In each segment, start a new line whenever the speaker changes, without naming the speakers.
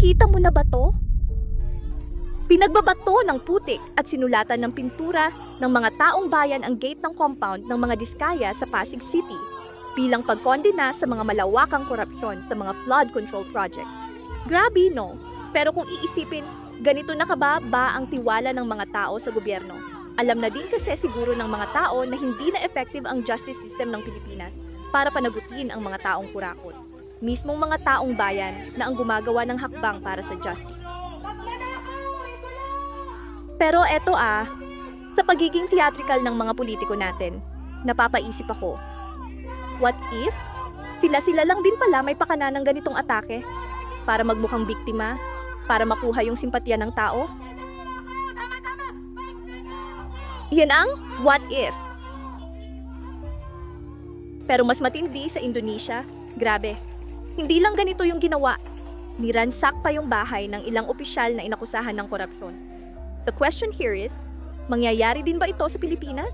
Nakita mo na ba to? Pinagbabato ng putik at sinulatan ng pintura ng mga taong bayan ang gate ng compound ng mga diskaya sa Pasig City bilang pagkondena sa mga malawakang korupsyon sa mga flood control project. Grabe, no? Pero kung iisipin, ganito na ba ang tiwala ng mga tao sa gobyerno? Alam na din kasi siguro ng mga tao na hindi na effective ang justice system ng Pilipinas para panagutin ang mga taong kurakot. Mismong mga taong bayan na ang gumagawa ng hakbang para sa justice. Pero eto sa pagiging theatrical ng mga politiko natin, napapaisip ako, what if sila lang din pala may pakana ng ganitong atake para magmukhang biktima, para makuha yung simpatya ng tao? Yan ang what if. Pero mas matindi sa Indonesia, grabe. Hindi lang ganito yung ginawa. Niransak pa yung bahay ng ilang opisyal na inakusahan ng korupsyon. The question here is, mangyayari din ba ito sa Pilipinas?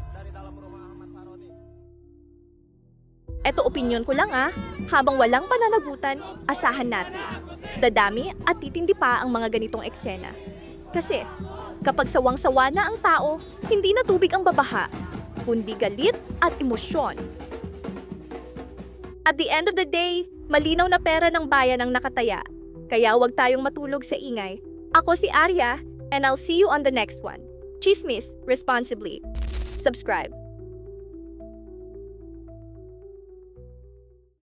Eto opinyon ko lang habang walang pananagutan, asahan natin. Dadami at titindi pa ang mga ganitong eksena. Kasi, kapag sawang-sawa na ang tao, hindi na tubig ang babaha, kundi galit at emosyon. At the end of the day, malinaw na pera ng bayan ang nakataya. Kaya huwag tayong matulog sa ingay. Ako si Arya, and I'll see you on the next one. Chismis responsibly. Subscribe.